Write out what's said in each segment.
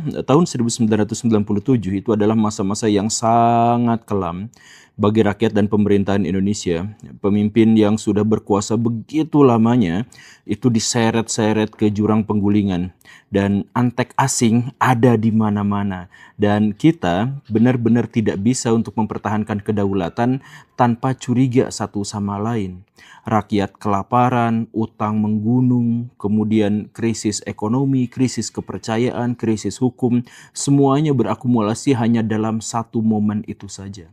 Tahun 1997 itu adalah masa-masa yang sangat kelam bagi rakyat dan pemerintahan Indonesia. Pemimpin yang sudah berkuasa begitu lamanya itu diseret-seret ke jurang penggulingan dan antek asing ada di mana-mana. Dan kita benar-benar tidak bisa untuk mempertahankan kedaulatan tanpa curiga satu sama lain. Rakyat kelaparan, utang menggunung, kemudian krisis ekonomi, krisis kepercayaan, krisis hukum, semuanya berakumulasi hanya dalam satu momen itu saja.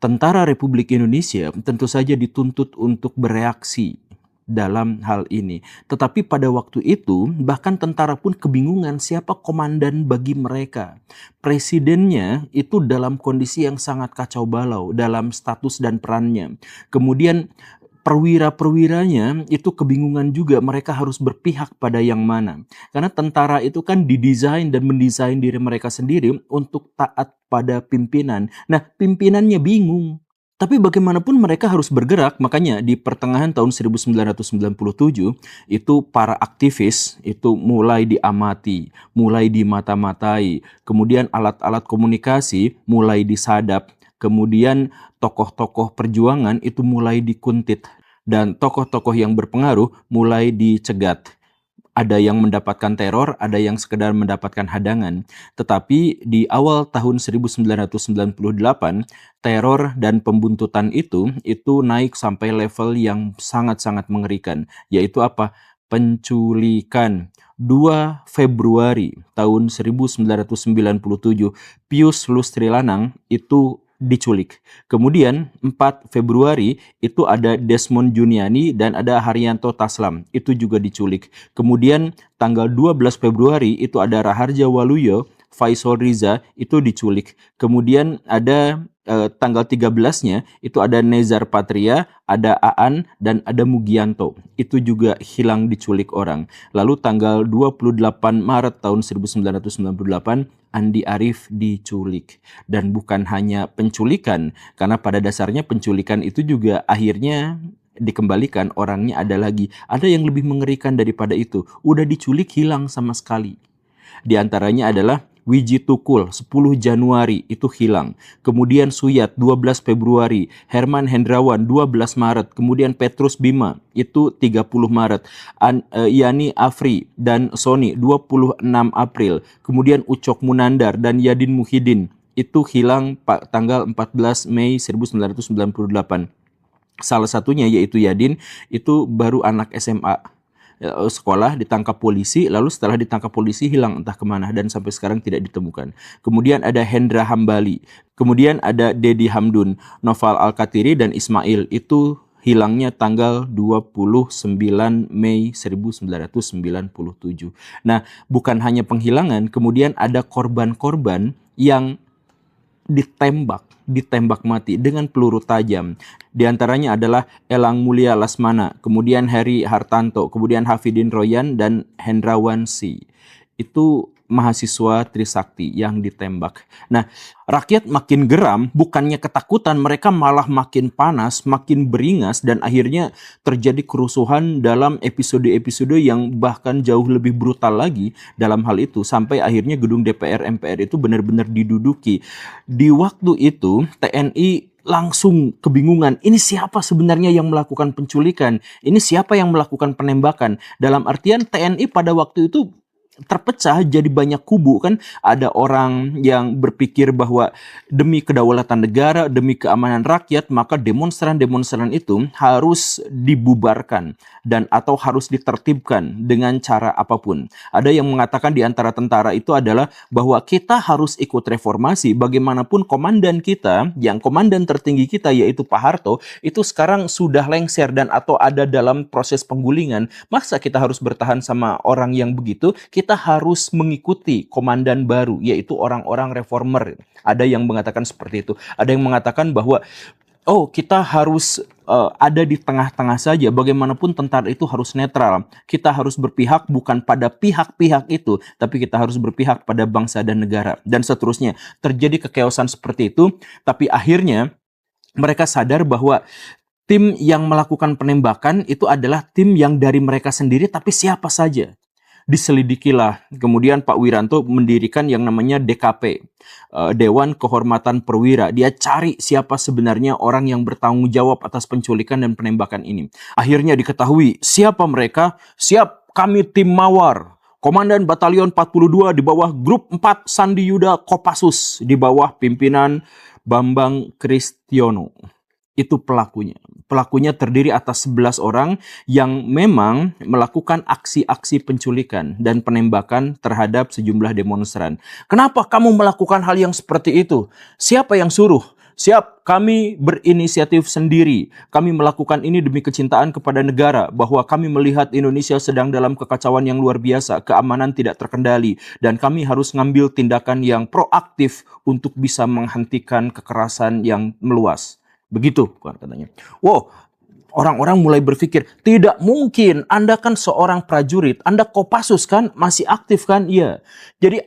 Tentara Republik Indonesia tentu saja dituntut untuk bereaksi dalam hal ini. Tetapi pada waktu itu, bahkan tentara pun kebingungan siapa komandan bagi mereka. Presidennya itu dalam kondisi yang sangat kacau balau dalam status dan perannya. Kemudian perwira-perwiranya itu kebingungan juga mereka harus berpihak pada yang mana. Karena tentara itu kan didesain dan mendesain diri mereka sendiri untuk taat pada pimpinan. Nah, pimpinannya bingung. Tapi bagaimanapun mereka harus bergerak, makanya di pertengahan tahun 1997 itu para aktivis itu mulai diamati, mulai dimata-matai, kemudian alat-alat komunikasi mulai disadap, kemudian tokoh-tokoh perjuangan itu mulai dikuntit dan tokoh-tokoh yang berpengaruh mulai dicegat. Ada yang mendapatkan teror, ada yang sekedar mendapatkan hadangan. Tetapi di awal tahun 1998, teror dan pembuntutan itu naik sampai level yang sangat-sangat mengerikan. Yaitu apa? Penculikan. 2 Februari tahun 1997, Pius Lustrilanang itu diculik. Kemudian 4 Februari itu ada Desmond Juniani dan ada Haryanto Taslam, itu juga diculik. Kemudian tanggal 12 Februari itu ada Raharja Waluyo, Faisal Riza itu diculik. Kemudian ada tanggal 13-nya itu ada Nezar Patria, ada Aan dan ada Mugianto. Itu juga hilang diculik orang. Lalu tanggal 28 Maret tahun 1998 Andi Arief diculik. Dan bukan hanya penculikan, karena pada dasarnya penculikan itu juga akhirnya dikembalikan, orangnya ada lagi. Ada yang lebih mengerikan daripada itu. Udah diculik hilang sama sekali. Di antaranya adalah Wiji Tukul 10 Januari itu hilang. Kemudian Suyat 12 Februari, Herman Hendrawan 12 Maret, kemudian Petrus Bima itu 30 Maret, Yani Afri dan Sony 26 April, kemudian Ucok Munandar dan Yadin Muhyiddin itu hilang tanggal 14 Mei 1998. Salah satunya yaitu Yadin itu baru anak SMA. Sekolah ditangkap polisi, lalu setelah ditangkap polisi hilang entah kemana dan sampai sekarang tidak ditemukan. Kemudian ada Hendra Hambali, kemudian ada Dedi Hamdun, Noval Al-Katiri dan Ismail itu hilangnya tanggal 29 Mei 1997. Nah, bukan hanya penghilangan, kemudian ada korban-korban yang ditembak mati dengan peluru tajam. Di antaranya adalah Elang Mulia Lasmana, kemudian Heri Hartanto, kemudian Hafidin Royan dan Hendrawan C. Itu mahasiswa Trisakti yang ditembak. Nah, rakyat makin geram, bukannya ketakutan, mereka malah makin panas, makin beringas, dan akhirnya terjadi kerusuhan dalam episode-episode yang bahkan jauh lebih brutal lagi dalam hal itu, sampai akhirnya gedung DPR MPR itu benar-benar diduduki. Di waktu itu, TNI langsung kebingungan, ini siapa sebenarnya yang melakukan penculikan? Ini siapa yang melakukan penembakan? Dalam artian TNI pada waktu itu terpecah jadi banyak kubu kan. Ada orang yang berpikir bahwa demi kedaulatan negara, demi keamanan rakyat, maka demonstran-demonstran itu harus dibubarkan dan atau harus ditertibkan dengan cara apapun. Ada yang mengatakan di antara tentara itu adalah bahwa kita harus ikut reformasi, bagaimanapun komandan kita, yang komandan tertinggi kita yaitu Pak Harto, itu sekarang sudah lengser dan atau ada dalam proses penggulingan. Masa kita harus bertahan sama orang yang begitu? Kita harus mengikuti komandan baru, yaitu orang-orang reformer. Ada yang mengatakan seperti itu. Ada yang mengatakan bahwa kita harus ada di tengah-tengah saja. Bagaimanapun tentara itu harus netral. Kita harus berpihak bukan pada pihak-pihak itu, tapi kita harus berpihak pada bangsa dan negara. Dan seterusnya. Terjadi kekeosan seperti itu, tapi akhirnya mereka sadar bahwa tim yang melakukan penembakan itu adalah tim yang dari mereka sendiri, tapi siapa saja. Diselidikilah. Kemudian Pak Wiranto mendirikan yang namanya DKP, Dewan Kehormatan Perwira. Dia cari siapa sebenarnya orang yang bertanggung jawab atas penculikan dan penembakan ini. Akhirnya diketahui siapa mereka. Siap, kami tim Mawar. Komandan Batalion 42 di bawah Grup 4 Sandi Yuda Kopassus di bawah pimpinan Bambang Kristiono. Itu pelakunya. Pelakunya terdiri atas 11 orang yang memang melakukan aksi-aksi penculikan dan penembakan terhadap sejumlah demonstran. Kenapa kamu melakukan hal yang seperti itu? Siapa yang suruh? Siap, kami berinisiatif sendiri. Kami melakukan ini demi kecintaan kepada negara, bahwa kami melihat Indonesia sedang dalam kekacauan yang luar biasa, keamanan tidak terkendali, dan kami harus ngambil tindakan yang proaktif untuk bisa menghentikan kekerasan yang meluas. Begitu katanya. Wow, orang-orang mulai berpikir, tidak mungkin, Anda kan seorang prajurit, Anda Kopassus kan, masih aktif kan? Iya. Jadi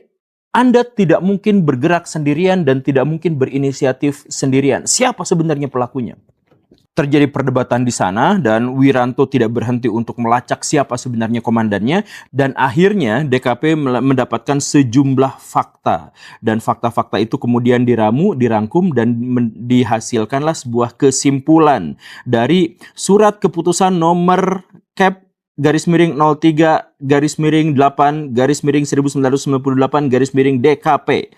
Anda tidak mungkin bergerak sendirian dan tidak mungkin berinisiatif sendirian. Siapa sebenarnya pelakunya? Terjadi perdebatan di sana dan Wiranto tidak berhenti untuk melacak siapa sebenarnya komandannya, dan akhirnya DKP mendapatkan sejumlah fakta, dan fakta-fakta itu kemudian dirangkum dan dihasilkanlah sebuah kesimpulan dari surat keputusan nomor Cap _3-8-1998-1998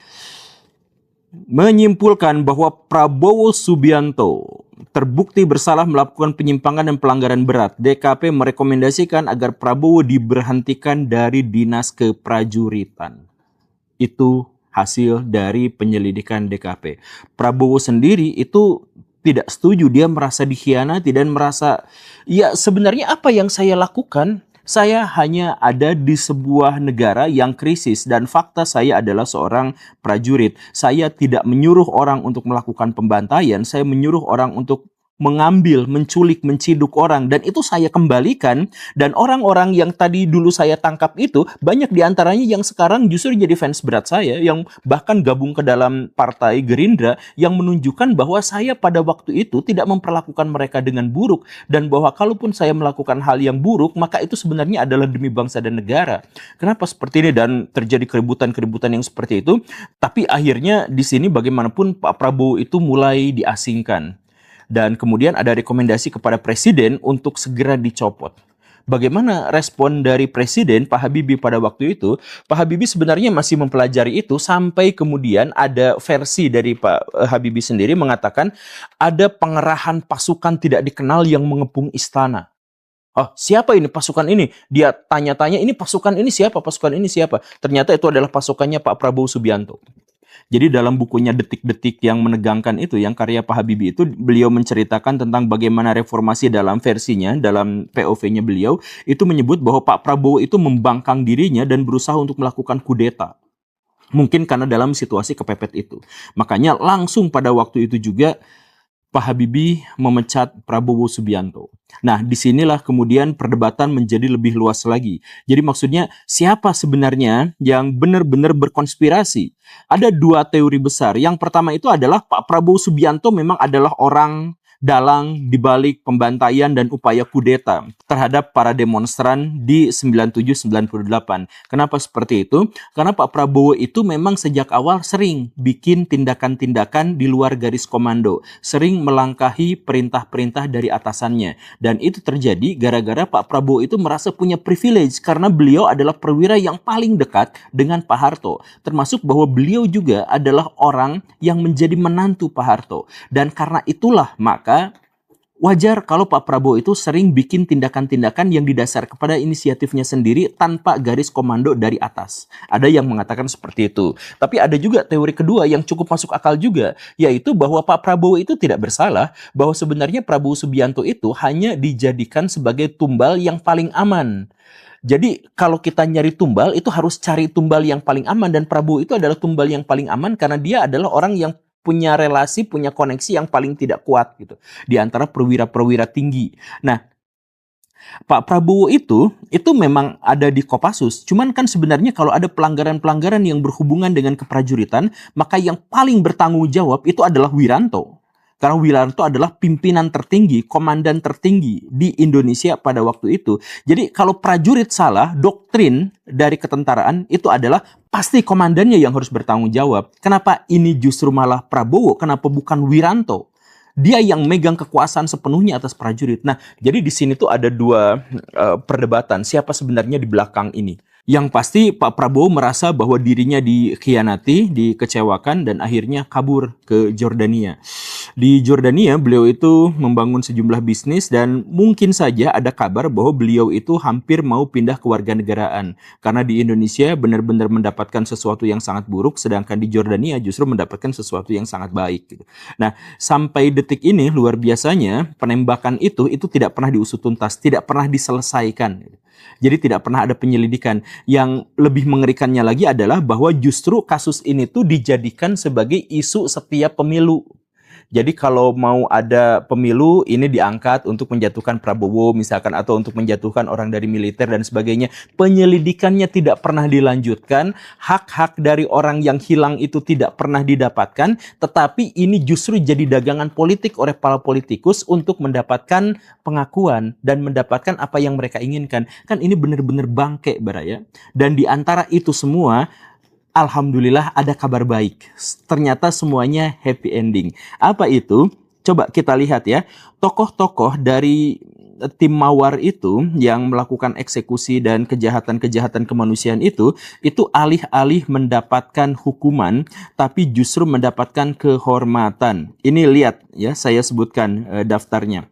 menyimpulkan bahwa Prabowo Subianto terbukti bersalah melakukan penyimpangan dan pelanggaran berat. DKP merekomendasikan agar Prabowo diberhentikan dari dinas keprajuritan. Itu hasil dari penyelidikan DKP. Prabowo sendiri itu tidak setuju, dia merasa dikhianati dan merasa, ya sebenarnya apa yang saya lakukan? Saya hanya ada di sebuah negara yang krisis dan fakta saya adalah seorang prajurit. Saya tidak menyuruh orang untuk melakukan pembantaian, saya menyuruh orang untuk mengambil, menculik, menciduk orang, dan itu saya kembalikan. Dan orang-orang yang tadi dulu saya tangkap itu banyak diantaranya yang sekarang justru jadi fans berat saya, yang bahkan gabung ke dalam partai Gerindra, yang menunjukkan bahwa saya pada waktu itu tidak memperlakukan mereka dengan buruk, dan bahwa kalaupun saya melakukan hal yang buruk maka itu sebenarnya adalah demi bangsa dan negara. Kenapa seperti ini dan terjadi keributan-keributan yang seperti itu? Tapi akhirnya di sini bagaimanapun Pak Prabowo itu mulai diasingkan. Dan kemudian ada rekomendasi kepada Presiden untuk segera dicopot. Bagaimana respon dari Presiden Pak Habibie pada waktu itu? Pak Habibie sebenarnya masih mempelajari itu sampai kemudian ada versi dari Pak Habibie sendiri mengatakan ada pengerahan pasukan tidak dikenal yang mengepung istana. Oh, siapa ini pasukan ini? Dia tanya-tanya, ini pasukan ini siapa? Pasukan ini siapa? Ternyata itu adalah pasukannya Pak Prabowo Subianto. Jadi dalam bukunya Detik-Detik yang menegangkan itu, yang karya Pak Habibie itu, beliau menceritakan tentang bagaimana reformasi dalam versinya, dalam POV-nya beliau, itu menyebut bahwa Pak Prabowo itu membangkang dirinya dan berusaha untuk melakukan kudeta. Mungkin karena dalam situasi kepepet itu. Makanya langsung pada waktu itu juga Pak Habibie memecat Prabowo Subianto. Nah, disinilah kemudian perdebatan menjadi lebih luas lagi. Jadi maksudnya siapa sebenarnya yang benar-benar berkonspirasi? Ada dua teori besar. Yang pertama itu adalah Pak Prabowo Subianto memang adalah orang dalang dibalik pembantaian dan upaya kudeta terhadap para demonstran di 97-98. Kenapa seperti itu? Karena Pak Prabowo itu memang sejak awal sering bikin tindakan-tindakan di luar garis komando, sering melangkahi perintah-perintah dari atasannya. Dan itu terjadi gara-gara Pak Prabowo itu merasa punya privilege karena beliau adalah perwira yang paling dekat dengan Pak Harto. Termasuk bahwa beliau juga adalah orang yang menjadi menantu Pak Harto. Dan karena itulah maka wajar kalau Pak Prabowo itu sering bikin tindakan-tindakan yang didasar kepada inisiatifnya sendiri tanpa garis komando dari atas. Ada yang mengatakan seperti itu. Tapi ada juga teori kedua yang cukup masuk akal juga, yaitu bahwa Pak Prabowo itu tidak bersalah, bahwa sebenarnya Prabowo Subianto itu hanya dijadikan sebagai tumbal yang paling aman. Jadi kalau kita nyari tumbal itu harus cari tumbal yang paling aman, dan Prabowo itu adalah tumbal yang paling aman karena dia adalah orang yang punya relasi, punya koneksi yang paling tidak kuat gitu di antara perwira-perwira tinggi. Nah, Pak Prabowo itu memang ada di Kopassus. Cuman kan sebenarnya kalau ada pelanggaran-pelanggaran yang berhubungan dengan keprajuritan, maka yang paling bertanggung jawab itu adalah Wiranto. Karena Wiranto adalah pimpinan tertinggi, komandan tertinggi di Indonesia pada waktu itu. Jadi kalau prajurit salah, doktrin dari ketentaraan itu adalah pasti komandannya yang harus bertanggung jawab. Kenapa ini justru malah Prabowo? Kenapa bukan Wiranto? Dia yang megang kekuasaan sepenuhnya atas prajurit. Nah, jadi di sini tuh ada dua perdebatan. Siapa sebenarnya di belakang ini? Yang pasti Pak Prabowo merasa bahwa dirinya dikhianati, dikecewakan, dan akhirnya kabur ke Jordania. Di Jordania beliau itu membangun sejumlah bisnis dan mungkin saja ada kabar bahwa beliau itu hampir mau pindah ke warganegaraan. Karena di Indonesia benar-benar mendapatkan sesuatu yang sangat buruk, sedangkan di Jordania justru mendapatkan sesuatu yang sangat baik. Nah, sampai detik ini luar biasanya penembakan itu tidak pernah diusut tuntas, tidak pernah diselesaikan. Jadi tidak pernah ada penyelidikan. Yang lebih mengerikannya lagi adalah bahwa justru kasus ini tuh dijadikan sebagai isu setiap pemilu. Jadi kalau mau ada pemilu ini diangkat untuk menjatuhkan Prabowo misalkan atau untuk menjatuhkan orang dari militer dan sebagainya. Penyelidikannya tidak pernah dilanjutkan, hak-hak dari orang yang hilang itu tidak pernah didapatkan, tetapi ini justru jadi dagangan politik oleh para politikus untuk mendapatkan pengakuan dan mendapatkan apa yang mereka inginkan. Kan ini benar-benar bangke, Baraya. Dan di antara itu semua alhamdulillah ada kabar baik. Ternyata semuanya happy ending. Apa itu? Coba kita lihat ya. Tokoh-tokoh dari tim Mawar itu yang melakukan eksekusi dan kejahatan-kejahatan kemanusiaan itu alih-alih mendapatkan hukuman, tapi justru mendapatkan kehormatan. Ini lihat ya, saya sebutkan daftarnya.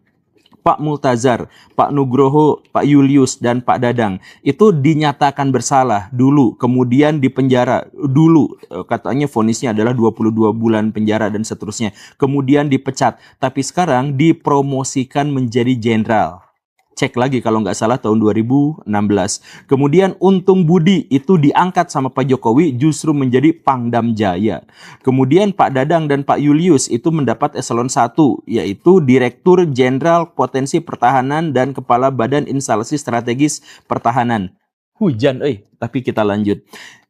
Pak Multazar, Pak Nugroho, Pak Julius, dan Pak Dadang itu dinyatakan bersalah dulu, kemudian dipenjara dulu, katanya vonisnya adalah 22 bulan penjara dan seterusnya, kemudian dipecat, tapi sekarang dipromosikan menjadi jenderal. Cek lagi kalau nggak salah tahun 2016. Kemudian Untung Budi itu diangkat sama Pak Jokowi justru menjadi Pangdam Jaya. Kemudian Pak Dadang dan Pak Julius itu mendapat eselon 1 yaitu Direktur Jenderal Potensi Pertahanan dan Kepala Badan Instalasi Strategis Pertahanan. Hujan, tapi kita lanjut.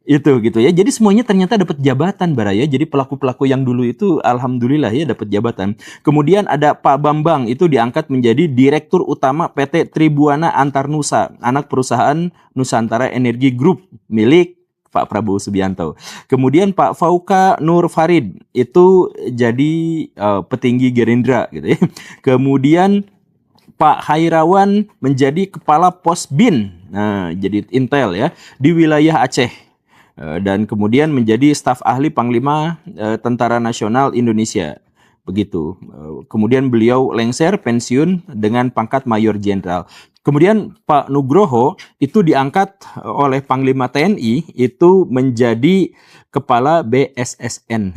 Itu gitu ya. Jadi semuanya ternyata dapat jabatan, Baraya. Jadi pelaku-pelaku yang dulu itu alhamdulillah ya dapat jabatan. Kemudian ada Pak Bambang itu diangkat menjadi Direktur Utama PT Tribuana Antarnusa, anak perusahaan Nusantara Energi Group milik Pak Prabowo Subianto. Kemudian Pak Fauka Nur Farid itu jadi petinggi Gerindra gitu ya. Kemudian Pak Hairawan menjadi Kepala Pos BIN. Nah, jadi Intel ya di wilayah Aceh. Dan kemudian menjadi staf ahli Panglima Tentara Nasional Indonesia. Begitu. Kemudian beliau lengser pensiun dengan pangkat Mayor Jenderal. Kemudian Pak Nugroho itu diangkat oleh Panglima TNI itu menjadi Kepala BSSN.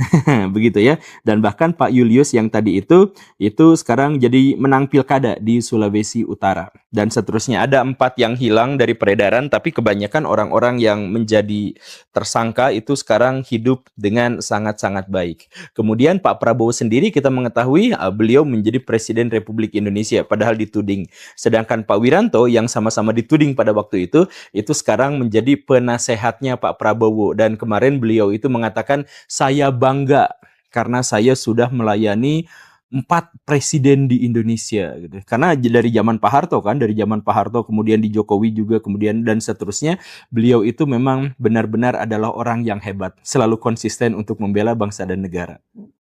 Begitu ya. Dan bahkan Pak Julius yang tadi itu sekarang jadi menang pilkada di Sulawesi Utara. Dan seterusnya ada 4 yang hilang dari peredaran, tapi kebanyakan orang-orang yang menjadi tersangka itu sekarang hidup dengan sangat-sangat baik. Kemudian Pak Prabowo sendiri kita mengetahui beliau menjadi Presiden Republik Indonesia padahal dituding. Sedangkan Pak Wiranto yang sama-sama dituding pada waktu itu sekarang menjadi penasehatnya Pak Prabowo. Dan kemarin beliau itu mengatakan, saya bangga karena saya sudah melayani 4 presiden di Indonesia gitu. Karena dari zaman Pak Harto kemudian di Jokowi juga kemudian dan seterusnya, beliau itu memang benar-benar adalah orang yang hebat, selalu konsisten untuk membela bangsa dan negara.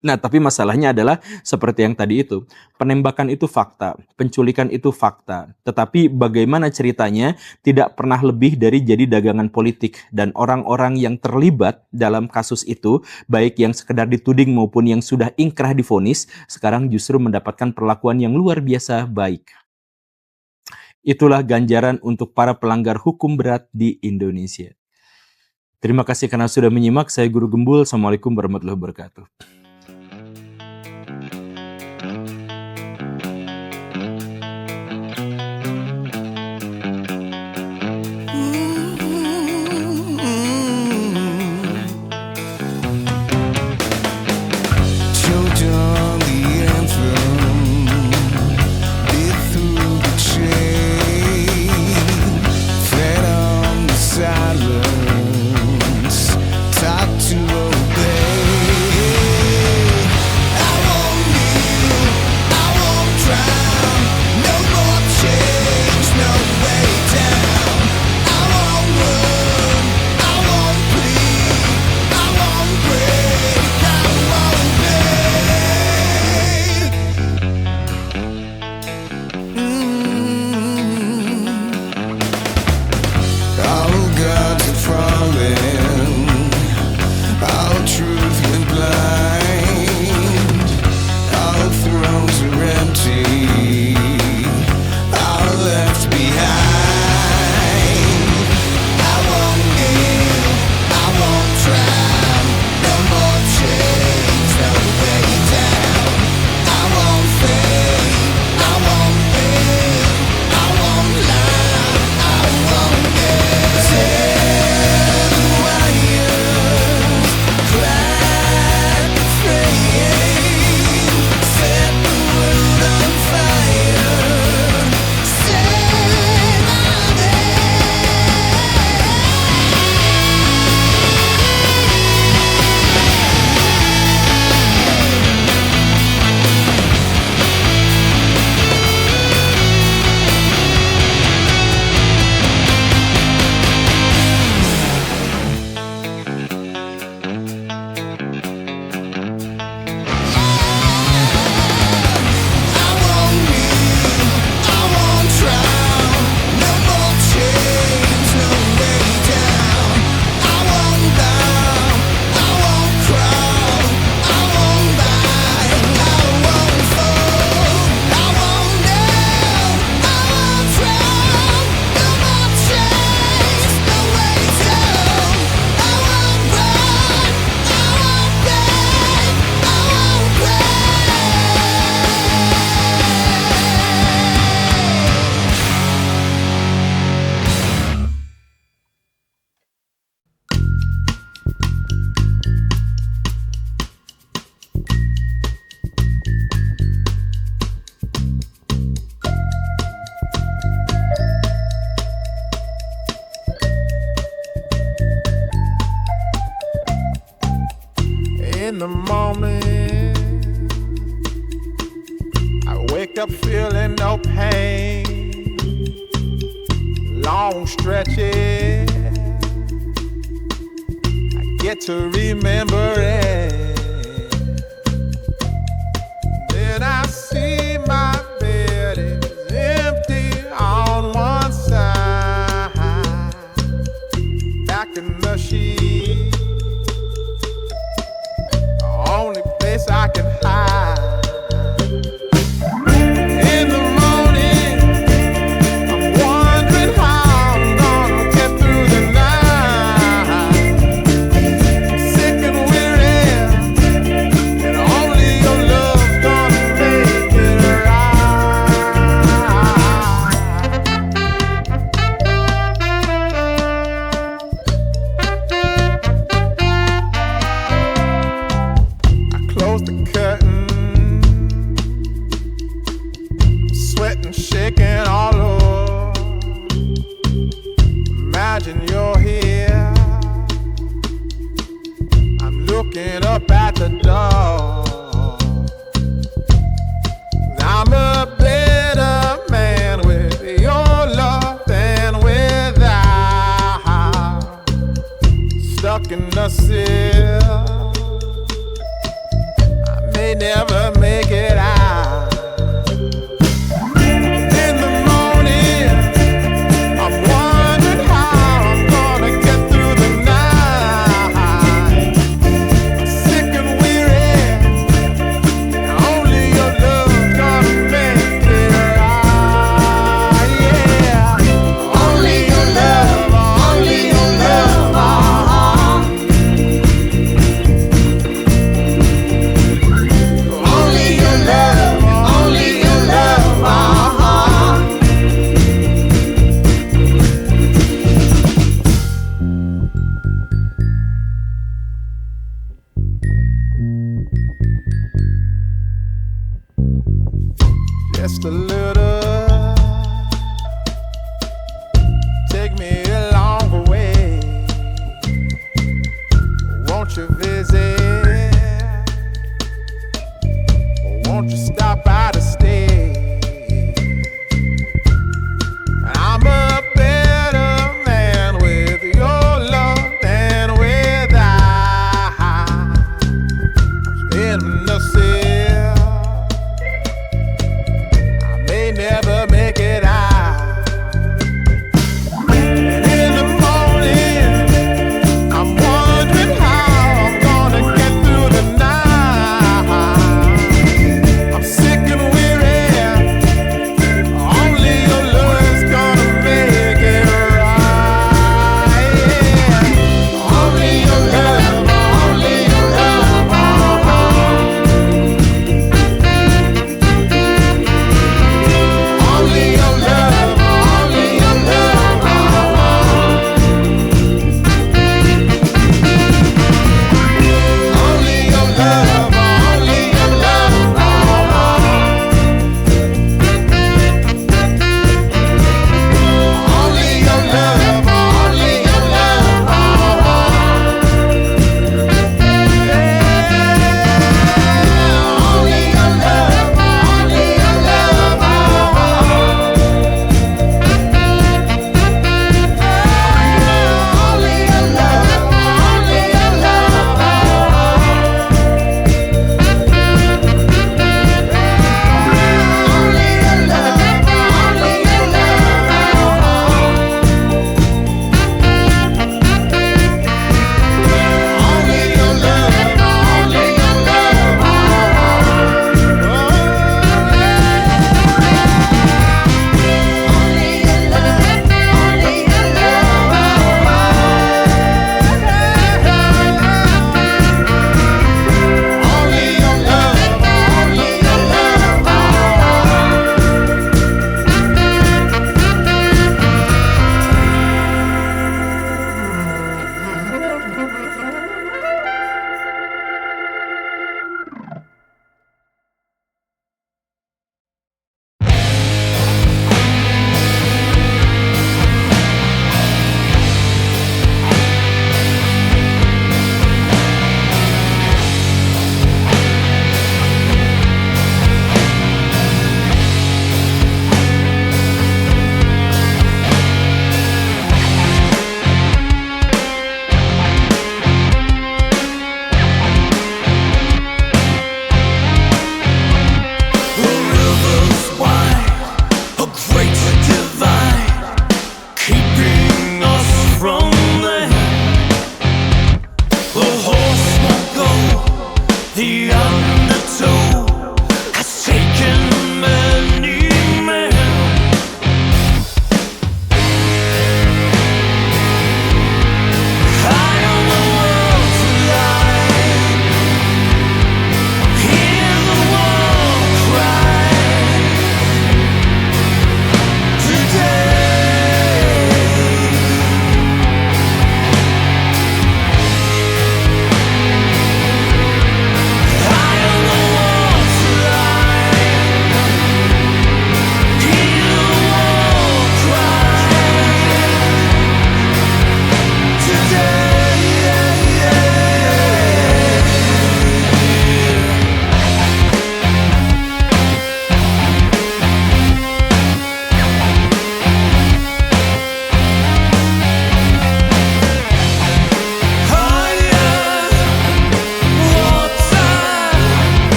Nah, tapi masalahnya adalah seperti yang tadi itu. Penembakan itu fakta, penculikan itu fakta. Tetapi bagaimana ceritanya tidak pernah lebih dari jadi dagangan politik. Dan orang-orang yang terlibat dalam kasus itu, baik yang sekedar dituding maupun yang sudah ingkrah divonis, sekarang justru mendapatkan perlakuan yang luar biasa baik. Itulah ganjaran untuk para pelanggar hukum berat di Indonesia. Terima kasih karena sudah menyimak. Saya Guru Gembul. Assalamualaikum warahmatullahi wabarakatuh. Silence, taught to obey. In the morning, I wake up feeling no pain. Long stretches, I get to remember it. Then I see my bed is empty on one side. Back in the sheet, the only place I can hide. In the morning, I'm wondering how I'm gonna get through the night. Sick and weary, and only your love's gonna make it right. I close the curtain, sweating, shaking all over. Imagine you're here. I'm looking up at the door. I'm a better man with your love than without. Stuck in the cell, I may never make it out. In the morning, I'm wondering how I'm gonna get through the night. Sick and weary, and only your love's gonna make it right. Yeah, only your love, only your love. Only your love, only your love. Just a little, take me along the way. Won't you visit? Won't you stay?